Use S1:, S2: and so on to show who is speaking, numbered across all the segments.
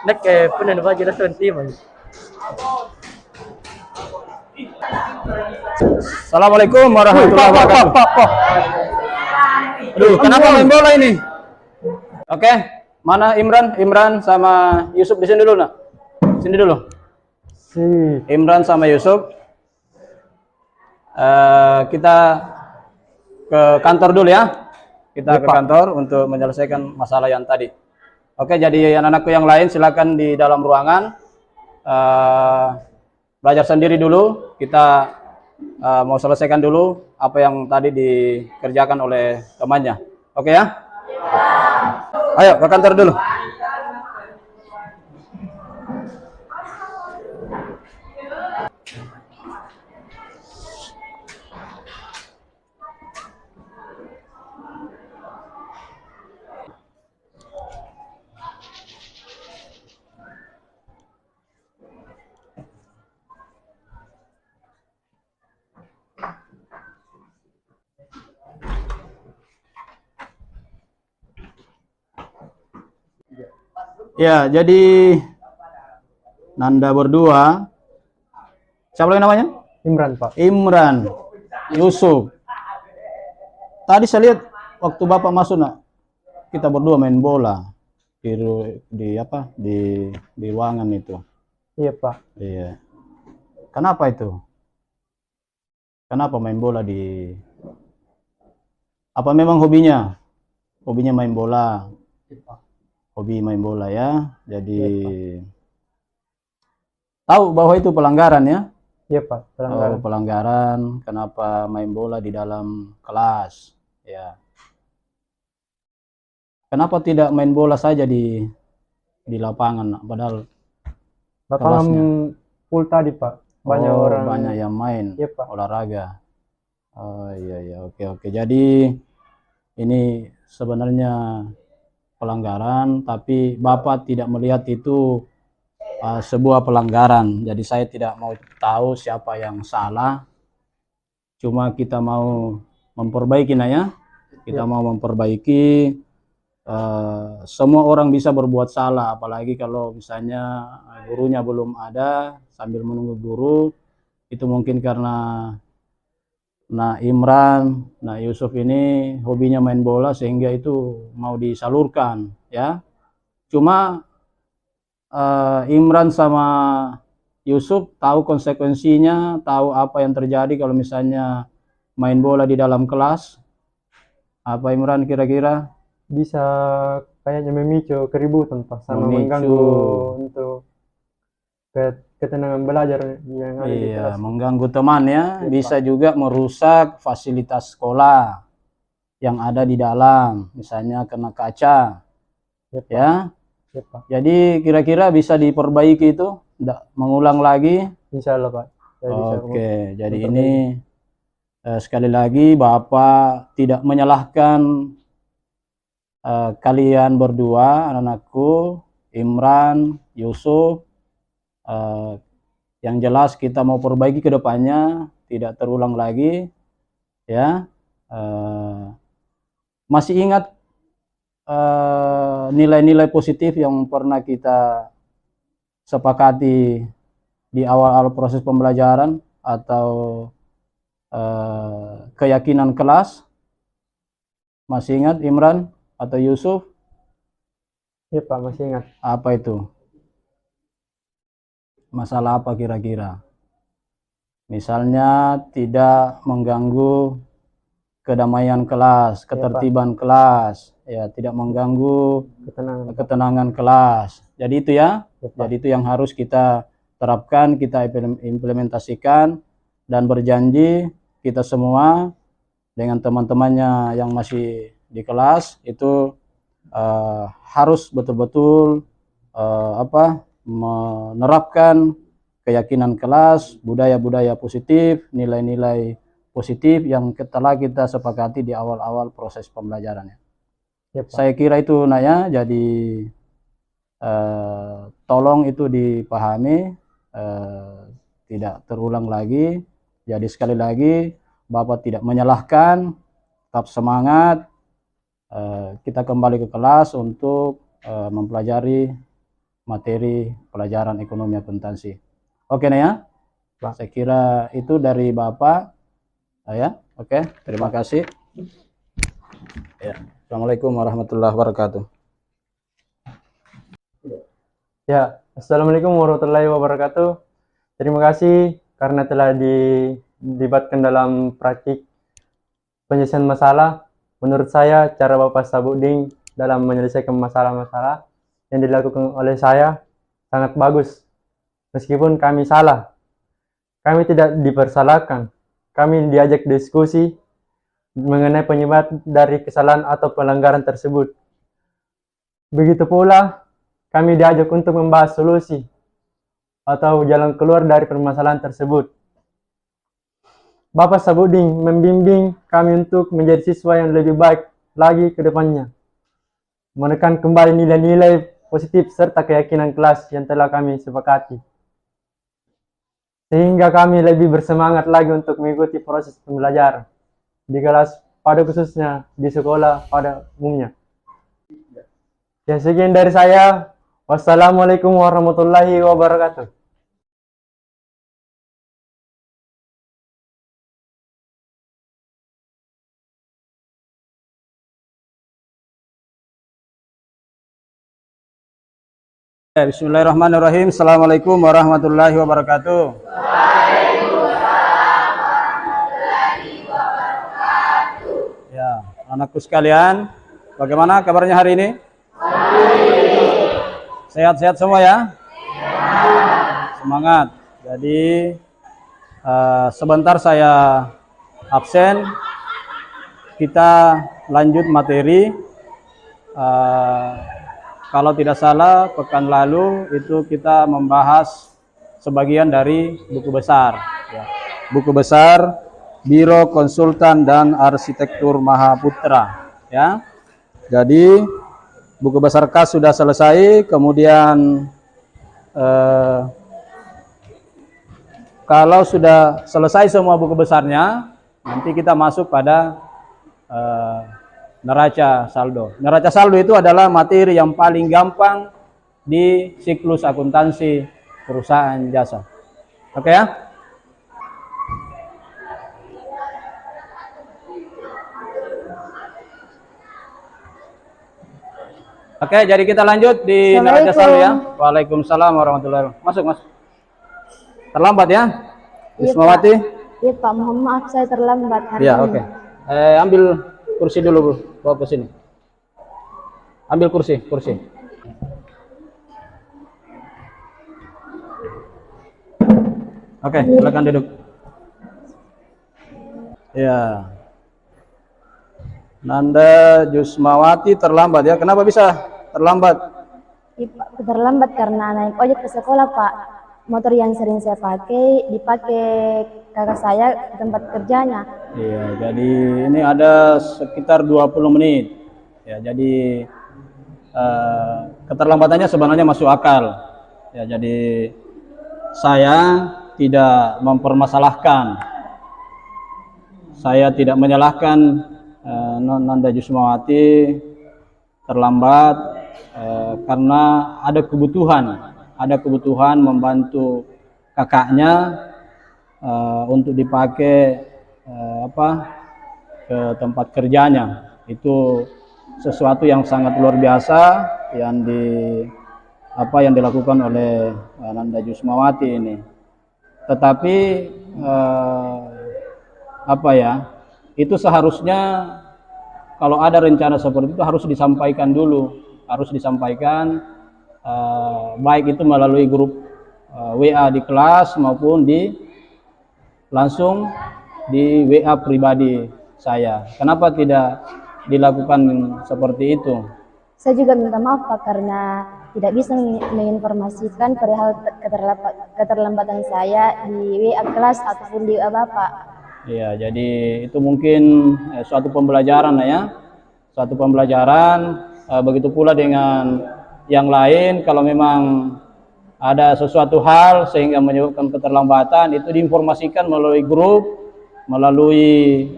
S1: Nek kayak punya nama jelas nanti man.
S2: Assalamualaikum warahmatullahi wabarakatuh. Aduh, kenapa main bola ini? Oke, mana Imran? Imran sama Yusuf di sini dulu, nak. Sini dulu. Imran sama Yusuf. Kita ke kantor dulu ya. Kita ke kantor untuk menyelesaikan masalah yang tadi. Oke, jadi anak-anakku yang lain silakan di dalam ruangan. Belajar sendiri dulu. Kita mau selesaikan dulu apa yang tadi dikerjakan oleh temannya. Oke ya? Ayo ke kantor dulu. Ya, jadi Nanda berdua. Siapa lagi namanya?
S3: Imran, Pak.
S2: Imran, Yusuf. Tadi saya lihat waktu Bapak masuk, nak, kita berdua main bola di apa? Di ruangan itu.
S3: Iya, Pak.
S2: Iya. Kenapa itu? Kenapa main bola di apa memang hobinya? Hobinya main bola. Hobi main bola ya. Jadi tahu bahwa itu pelanggaran ya?
S3: Iya, Pak. Pelanggaran.
S2: Oh, pelanggaran. Kenapa main bola di dalam kelas? Ya. Kenapa tidak main bola saja di lapangan? Padahal
S3: Lapangan full tadi, Pak. Banyak orang.
S2: Banyak yang main.
S3: Iya, Pak.
S2: Olahraga. Oh iya, oke. Jadi ini sebenarnya pelanggaran, tapi Bapak tidak melihat itu sebuah pelanggaran. Jadi saya tidak mau tahu siapa yang salah. Cuma kita mau memperbaiki, ya. Kita mau memperbaiki. Semua orang bisa berbuat salah, apalagi kalau misalnya gurunya belum ada, sambil menunggu guru. Itu mungkin karena Imran, Yusuf ini hobinya main bola sehingga itu mau disalurkan ya. Cuma Imran sama Yusuf tahu konsekuensinya, tahu apa yang terjadi kalau misalnya main bola di dalam kelas. Apa Imran kira-kira?
S3: Bisa kayaknya memicu keributan, Pak, sama mengganggu untuk ketenangan belajar yang ada di kelas.
S2: Mengganggu teman ya. Bisa juga merusak fasilitas sekolah yang ada di dalam, misalnya kena kaca ya. Jadi kira-kira bisa diperbaiki itu, tidak mengulang lagi.
S3: Insya Allah, Pak.
S2: Oke, jadi ini sekali lagi Bapak tidak menyalahkan kalian berdua, anak-anakku, Imran, Yusuf. Yang jelas kita mau perbaiki ke depannya, tidak terulang lagi ya. Masih ingat nilai-nilai positif yang pernah kita sepakati di awal-awal proses pembelajaran atau keyakinan kelas? Masih ingat Imran atau Yusuf?
S3: Iya, Pak, masih ingat.
S2: Apa itu? Masalah apa kira-kira? Misalnya tidak mengganggu kedamaian kelas, ketertiban kelas, ya, tidak mengganggu ketenangan kelas. Jadi itu ya. Jadi itu yang harus kita terapkan, kita implementasikan, dan berjanji kita semua dengan teman-temannya yang masih di kelas itu harus betul-betul menerapkan keyakinan kelas, budaya-budaya positif, nilai-nilai positif yang telah kita sepakati di awal-awal proses pembelajarannya. Saya kira itu, Naya. Jadi tolong itu dipahami, tidak terulang lagi. Jadi sekali lagi Bapak tidak menyalahkan, tetap semangat. Kita kembali ke kelas untuk mempelajari materi pelajaran ekonomi akuntansi. Oke nih ya,
S3: Pak.
S2: saya kira itu dari Bapak. Ya, oke, terima kasih. Ya. Assalamualaikum warahmatullahi wabarakatuh.
S3: Ya, Assalamualaikum warahmatullahi wabarakatuh. Terima kasih karena telah dilibatkan dalam praktik penyelesaian masalah. Menurut saya, cara Bapak Sabuding dalam menyelesaikan masalah-masalah yang dilakukan oleh saya sangat bagus. Meskipun kami salah, kami tidak dipersalahkan. Kami diajak diskusi mengenai penyebab dari kesalahan atau pelanggaran tersebut. Begitu pula, kami diajak untuk membahas solusi atau jalan keluar dari permasalahan tersebut. Bapak Sabuding membimbing kami untuk menjadi siswa yang lebih baik lagi ke depannya. Menekan kembali nilai-nilai positif serta keyakinan kelas yang telah kami sepakati. Sehingga kami lebih bersemangat lagi untuk mengikuti proses pembelajaran di kelas, pada khususnya di sekolah pada umumnya. Ya, sekian dari saya. Wassalamualaikum warahmatullahi wabarakatuh.
S2: Bismillahirrahmanirrahim. Assalamualaikum warahmatullahi wabarakatuh. Ya, anakku sekalian, bagaimana kabarnya hari ini? Sehat-sehat semua ya? Semangat. Jadi sebentar saya absen. Kita lanjut materi. Kalau tidak salah, pekan lalu itu kita membahas sebagian dari buku besar. Ya. Buku besar Biro Konsultan dan Arsitektur Mahaputra. Ya. Jadi buku besar KAS sudah selesai. Kemudian kalau sudah selesai semua buku besarnya, nanti kita masuk pada neraca saldo. Neraca saldo itu adalah materi yang paling gampang di siklus akuntansi perusahaan jasa. Oke ya? Oke, jadi kita lanjut di neraca saldo ya. Waalaikumsalam warahmatullahi wabarakatuh. Masuk, Mas. Terlambat ya? Wismawati?
S4: Iya Pak, mohon maaf saya terlambat hari
S2: Iya,
S4: ini.
S2: oke. Ambil kursi dulu, Bu. Bawa ke sini. Ambil kursi. Oke, silakan duduk. Ya. Nanda Jusmawati terlambat ya. Kenapa bisa terlambat?
S4: Iya Pak, terlambat karena naik ojek ke sekolah Pak. Motor yang sering saya pakai dipakai kakak saya ke tempat kerjanya.
S2: Iya, jadi ini ada sekitar 20 menit. Ya, jadi keterlambatannya sebenarnya masuk akal. Ya, jadi saya tidak mempermasalahkan. Saya tidak menyalahkan Nanda Jusmawati terlambat karena ada kebutuhan membantu kakaknya untuk dipakai ke tempat kerjanya. Itu sesuatu yang sangat luar biasa yang dilakukan oleh Nanda Jusmawati ini. Tetapi itu seharusnya kalau ada rencana seperti itu harus disampaikan dulu, baik itu melalui grup WA di kelas maupun langsung di WA pribadi saya. Kenapa tidak dilakukan seperti itu?
S4: Saya juga minta maaf Pak karena tidak bisa menginformasikan perihal keterlambatan saya di WA kelas ataupun di WA Bapak.
S2: Iya, jadi itu mungkin suatu pembelajaran ya. Suatu pembelajaran, begitu pula dengan yang lain. Kalau memang ada sesuatu hal sehingga menyebabkan keterlambatan, itu diinformasikan melalui grup, melalui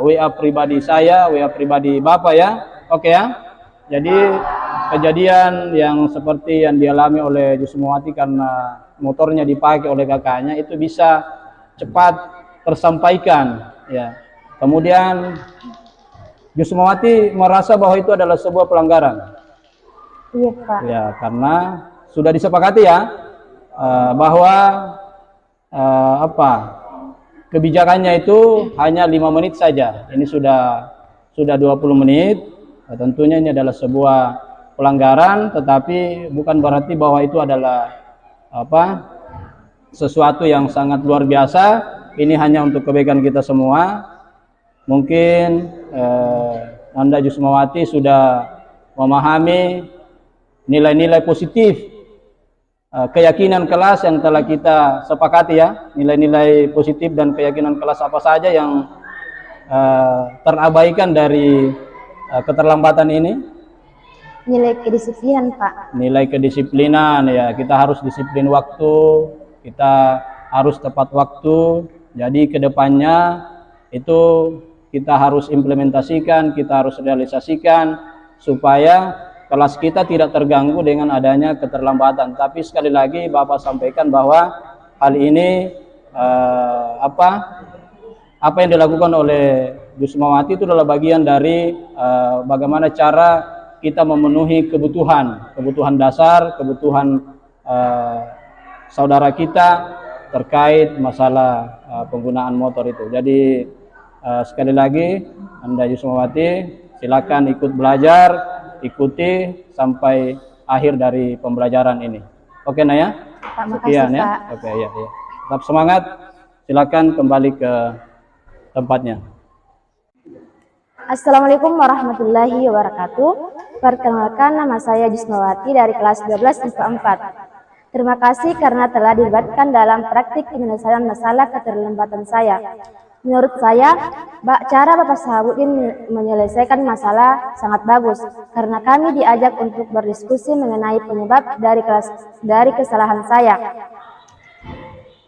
S2: WA pribadi saya, WA pribadi Bapak ya. Oke ya. Jadi kejadian yang seperti yang dialami oleh Jusmawati karena motornya dipakai oleh kakaknya itu bisa cepat tersampaikan ya. Kemudian Jusmawati merasa bahwa itu adalah sebuah pelanggaran.
S4: Iya Pak.
S2: Ya, karena sudah disepakati ya bahwa kebijakannya itu hanya 5 menit saja. Ini sudah 20 menit. Tentunya ini adalah sebuah pelanggaran, tetapi bukan berarti bahwa itu adalah sesuatu yang sangat luar biasa. Ini hanya untuk kebaikan kita semua. Mungkin Anda Jusmawati sudah memahami nilai-nilai positif keyakinan kelas yang telah kita sepakati ya. Nilai-nilai positif dan keyakinan kelas apa saja yang terabaikan dari keterlambatan ini?
S4: Nilai kedisiplinan Pak.
S2: Nilai kedisiplinan ya, kita harus disiplin waktu, kita harus tepat waktu. Jadi kedepannya itu kita harus implementasikan, kita harus realisasikan supaya kelas kita tidak terganggu dengan adanya keterlambatan. Tapi sekali lagi Bapak sampaikan bahwa hal ini apa yang dilakukan oleh Jusmawati itu adalah bagian dari bagaimana cara kita memenuhi kebutuhan dasar, kebutuhan saudara kita terkait masalah penggunaan motor itu. Jadi sekali lagi Anda Jusmawati silakan ikut belajar, ikuti sampai akhir dari pembelajaran ini. Oke Naya?
S4: Pak, makasih
S2: Sekian ya.
S4: Pak.
S2: Oke ya. Tetap semangat. Silakan kembali ke tempatnya.
S4: Assalamualaikum warahmatullahi wabarakatuh. Perkenalkan, nama saya Jusmawati dari kelas 12 IPA 4. Terima kasih karena telah dilibatkan dalam praktik penyelesaian masalah keterlambatan saya. Menurut saya, cara Bapak Sahabuddin menyelesaikan masalah sangat bagus karena kami diajak untuk berdiskusi mengenai penyebab dari kesalahan saya.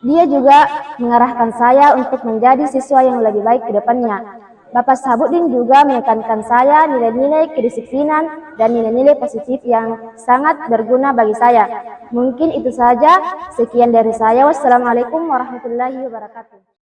S4: Dia juga mengarahkan saya untuk menjadi siswa yang lebih baik ke depannya. Bapak Sahabuddin juga menekankan saya nilai-nilai kedisiplinan dan nilai-nilai positif yang sangat berguna bagi saya. Mungkin itu saja. Sekian dari saya. Wassalamualaikum warahmatullahi wabarakatuh.